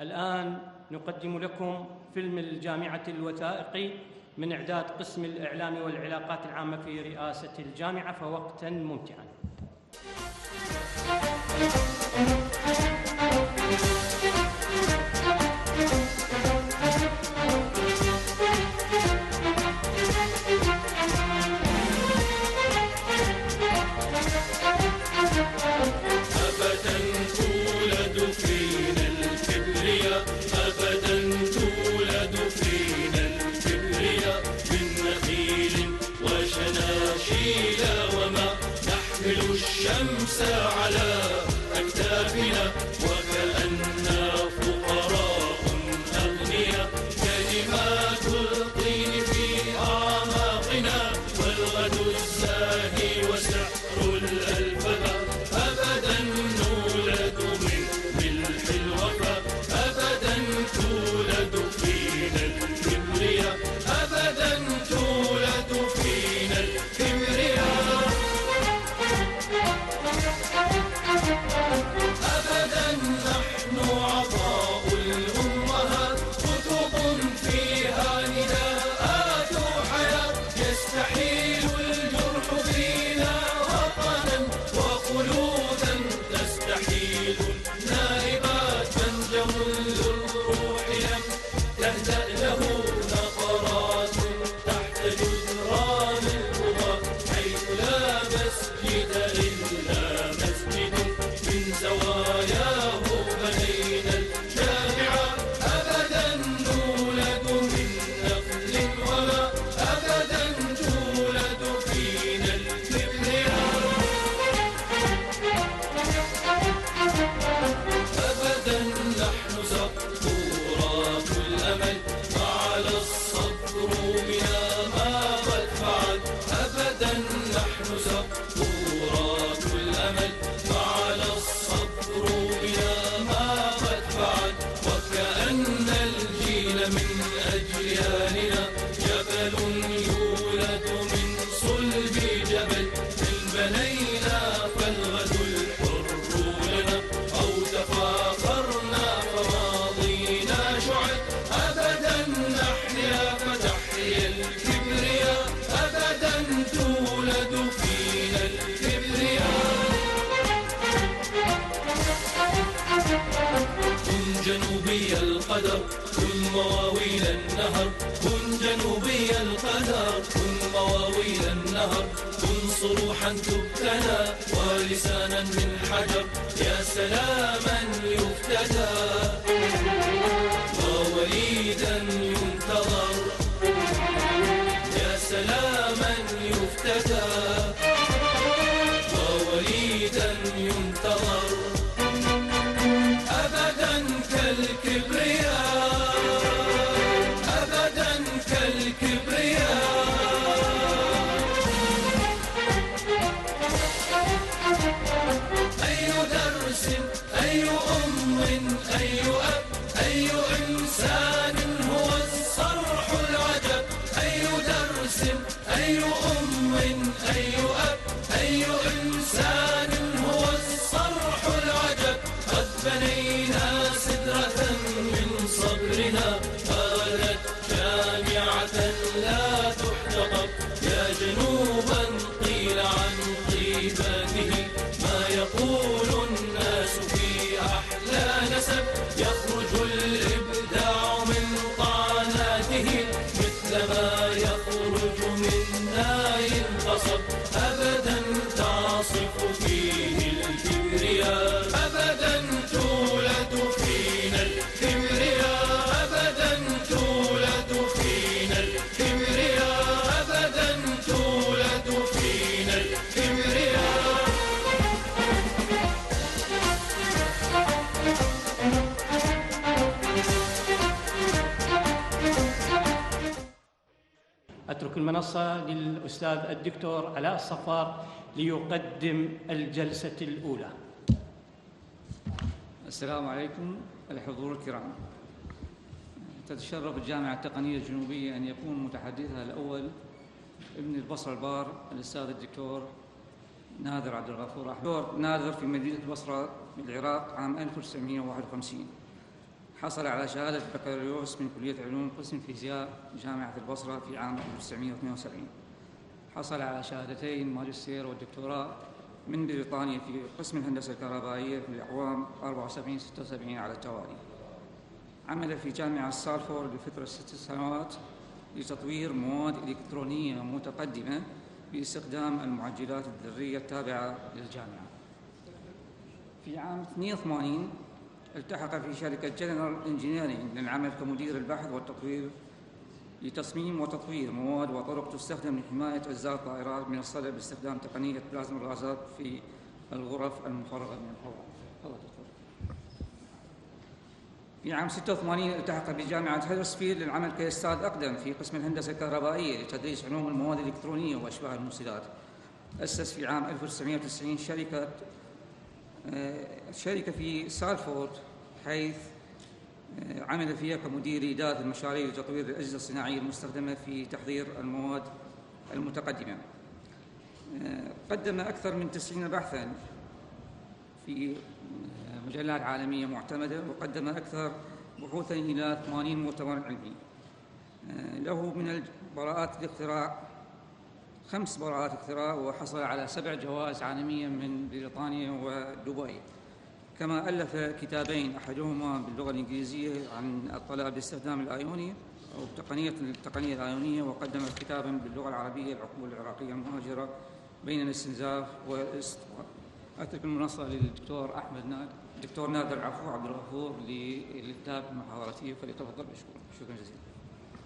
الآن نقدم لكم فيلم الجامعة الوثائقي من إعداد قسم الإعلام والعلاقات العامة في رئاسة الجامعة، فوقتاً ممتعاً. الشمس على أكتافنا وكأننا فقراء أغنياء، كلمات الطين في أعماقنا والغد الزاهي وسحر الألفبا، أبدا نولد من ملح الوفا، أبدا تولد فينا الكبرياء، أبدا تولد فينا الكبرياء. أبدا نحن عطاء الأمهات، كتب فيها نداءات حياة، يستحيل الجرح فينا وطنا وخلودا، تستحيل النائبات، منجم للروح لم تهدأ له نقرات تحت جدران القضاء، حيث لا مسجد إلا مسجد من زواياه بنينا الجامعة، أبدا نولد من نخل وما، أبدا تولد فينا الكبرياء، أبدا نحن زقورات الأمل، فعل الصبر بنا ما قد فعل، أبدا نحن زقورات الأمل، فعل الصبر بنا ما قد فعل، وكأن الجيل من أجيالنا جبل يولد من صلب جبل، إن بنينا فالغد الحر لنا، أو تفاخرنا فماضينا شعل، أبدا نحيا فتحيا الكبرياء، أبدا تولد فينا الكبرياء. كن جنوبي القدر، كن مواويل النهر، كن جنوبي القدر، كن مواويل النهر، كن صروحا تبتلى ولسانا من حجر، يا سلاما يفتدى ووليدا ينتظر، يا سلاما يفتدى ووليدا ينتظر، أبدا كالكبرياء، أبدا كالكبرياء. أي درس، أي أم، أي أب، أي إنسان هو الصرح العجب، أي درس، أي أم، أي أب، أي إنسان هو الصرح العجب، قد بنينا سدرة من صبرنا، قالت جامعة لا تحتقب، يا جنوبا قيل عن طيبته ما يقول الناس في أحلى نسب، يخرج الإبداع من طعناته مثلما يخرج من ناي القصب، أبدا تعصف فيه الكبرياء، أبدا تولد فينا الكبرياء، أبدا تولد فينا الكبرياء، أبدا تولد فينا الكبرياء. أترك المنصة للأستاذ الدكتور علاء الصفار ليقدم الجلسة الأولى. السلام عليكم الحضور الكرام. تتشرف الجامعة التقنية الجنوبية أن يكون متحدثها الأول ابن البصرة البار الأستاذ الدكتور نادر عبد الغفور أحمد. دكتور نادر في مدينة البصرة بالعراق عام 1951، حصل على شهادة بكالوريوس من كلية العلوم قسم فيزياء جامعة البصرة في عام 1972. حصل على شهادتين ماجستير والدكتوراه من بريطانيا في قسم الهندسة الكهربائية في الأعوام 74-76 على التوالي. عمل في جامعة سالفورد لفترة 6 سنوات لتطوير مواد إلكترونية متقدمة باستخدام المعجلات الذرية التابعة للجامعة. في عام 82 التحق في شركة جنرال انجينيرينج للعمل كمدير البحث والتطوير لتصميم وتطوير مواد وطرق تستخدم لحماية أجزاء الطائرات من الصدى باستخدام تقنية بلازما الغازات في الغرف المفرغة من الهواء. في عام 86 التحق بجامعة هدرسفيلد للعمل كأستاذ أقدم في قسم الهندسة الكهربائية لتدريس علوم المواد الإلكترونية وأشباه الموصلات. أسس في عام 1990 شركة في سالفورد، حيث عمل فيها كمدير إدارة المشاريع لتطوير الأجهزة الصناعية المستخدمة في تحضير المواد المتقدمة. قدم أكثر من 90 بحثاً في مجلات عالمية معتمدة، وقدم أكثر بحوثاً إلى 80 مؤتمر علمي. له من براءات الاختراع 5 براءات اختراع، وحصل على 7 جوائز عالمية من بريطانيا ودبي. كما ألف كتابين، أحدهما باللغة الإنجليزية عن الطلاء باستخدام الآيوني أو التقنية الآيونية، وقدم كتاباً باللغة العربية العقول العراقية المهاجرة بين الاستنزاف والاستقرار. أترك المنصة دكتور نادر عبد الغفور للإبداء بمحاضرته، فليتفضل مشكورا. شكرا جزيلا.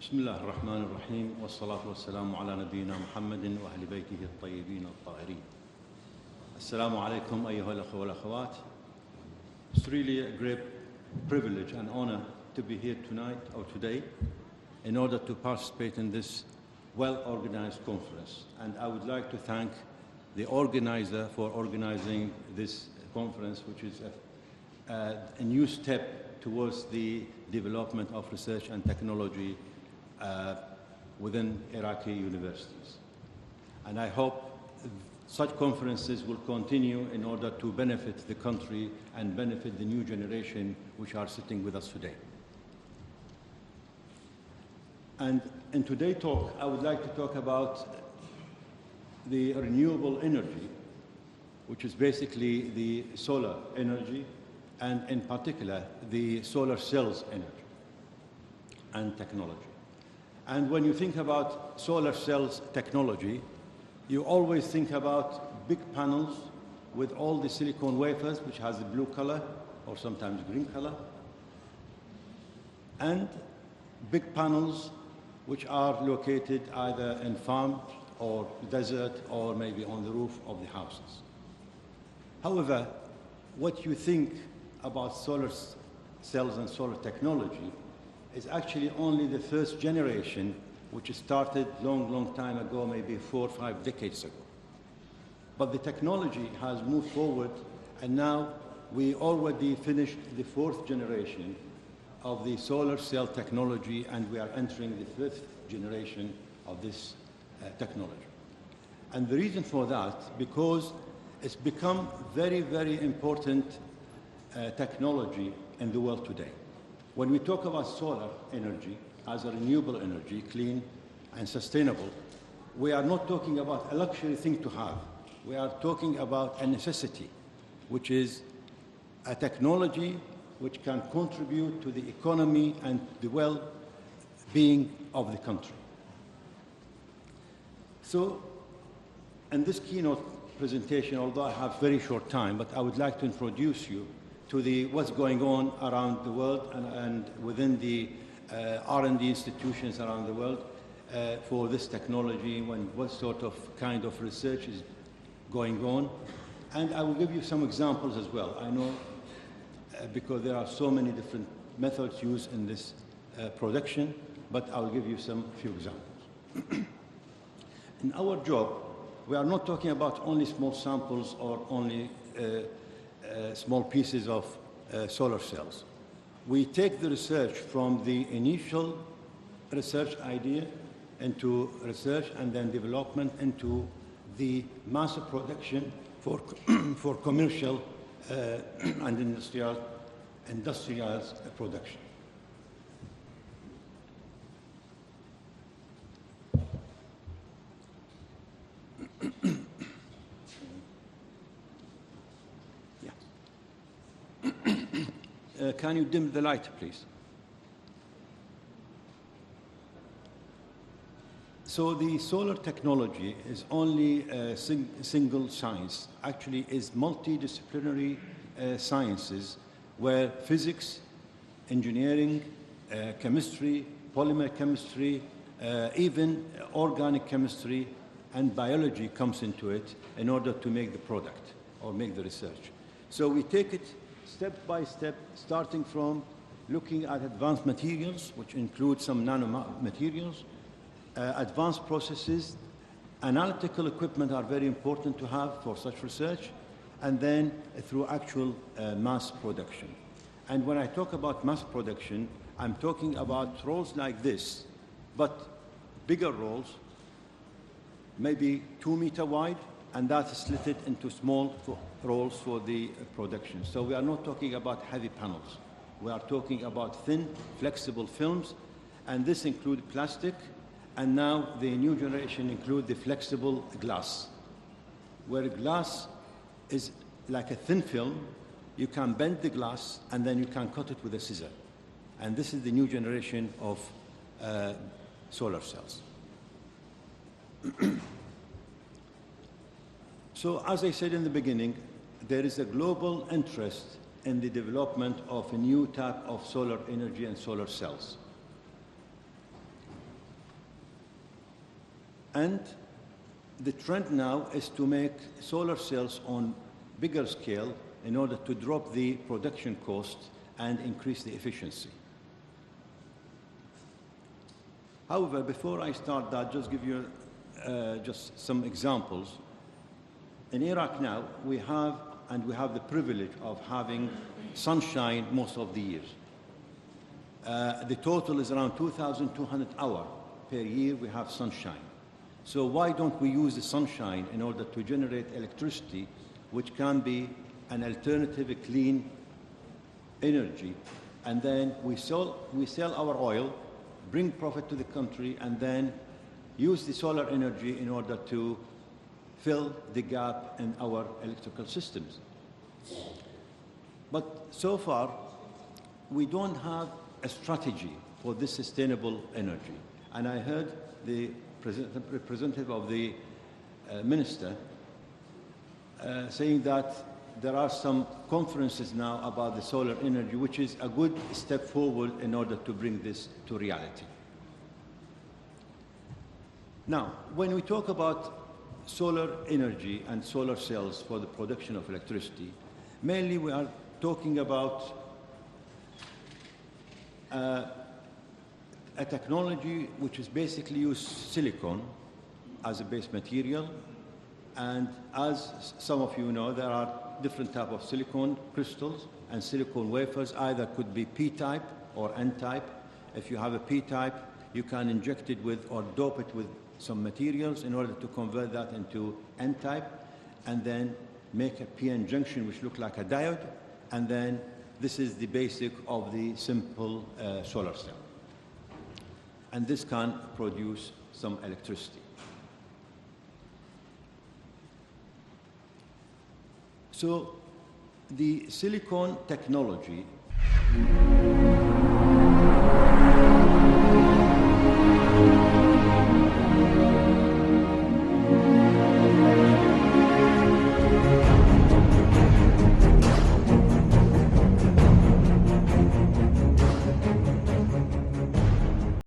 بسم الله الرحمن الرحيم، والصلاة والسلام على نبينا محمد وأهل بيته الطيبين الطاهرين. السلام عليكم أيها الأخوة والأخوات. It's really a great privilege and honor to be here tonight or today in order to participate in this well-organized conference. And I would like to thank the organizer for organizing this conference, which is a new step towards the development of research and technology within Iraqi universities. And I hope such conferences will continue in order to benefit the country and benefit the new generation which are sitting with us today. And in today's talk, I would like to talk about the renewable energy, which is basically the solar energy, and in particular, the solar cells energy and technology. And when you think about solar cells technology, you always think about big panels with all the silicon wafers, which has a blue color or sometimes green color, and big panels which are located either in farms or desert or maybe on the roof of the houses. However, what you think about solar cells and solar technology is actually only the first generation, which started long time ago, maybe 4 or 5 decades ago. But the technology has moved forward, and now we already finished the 4th generation of the solar cell technology, and we are entering the 5th generation of this technology. And the reason for that, because it's become very, very important technology in the world today. When we talk about solar energy as a renewable energy, clean and sustainable, we are not talking about a luxury thing to have. We are talking about a necessity, which is a technology which can contribute to the economy and the well-being of the country. So, in this keynote presentation, although I have very short time, but I would like to introduce you to what's going on around the world and within the R&D institutions around the world for this technology, what sort of kind of research is going on. And I will give you some examples as well. I know because there are so many different methods used in this production, but I'll give you few examples. In our job, we are not talking about only small samples or only small pieces of solar cells. We take the research from the initial research idea into research and then development into the mass production for commercial and industrial production. can you dim the light, please? So the solar technology is only a single science. Actually, is multidisciplinary sciences where physics, engineering, chemistry, polymer chemistry, even organic chemistry and biology comes into it in order to make the product or make the research. So we take it step by step, starting from looking at advanced materials, which include some nanomaterials, advanced processes. Analytical equipment are very important to have for such research, and then through actual mass production. And when I talk about mass production, I'm talking about rolls like this, but bigger rolls, maybe 2 meters wide, and that's slitted into small rolls for the production. So we are not talking about heavy panels. We are talking about thin, flexible films, and this includes plastic, and now the new generation include the flexible glass, where glass is like a thin film. You can bend the glass, and then you can cut it with a scissor. And this is the new generation of solar cells. So, as I said in the beginning, there is a global interest in the development of a new type of solar energy and solar cells. And the trend now is to make solar cells on bigger scale in order to drop the production cost and increase the efficiency. However, before I start that, just give you just some examples. In Iraq now, we have the privilege of having sunshine most of the years. The total is around 2,200 hours per year we have sunshine. So why don't we use the sunshine in order to generate electricity, which can be an alternative clean energy, and then we sell our oil, bring profit to the country, and then use the solar energy in order to fill the gap in our electrical systems. But so far, we don't have a strategy for this sustainable energy. And I heard the representative of the minister saying that there are some conferences now about the solar energy, which is a good step forward in order to bring this to reality. Now, when we talk about solar energy and solar cells for the production of electricity, mainly we are talking about a technology which is basically use silicon as a base material. And as some of you know, there are different types of silicon crystals and silicon wafers. Either could be P-type or N-type. If you have a P-type, you can inject it with or dope it with some materials in order to convert that into N-type, and then make a PN junction which looks like a diode, and then this is the basic of the simple solar cell. And this can produce some electricity. So the silicon technology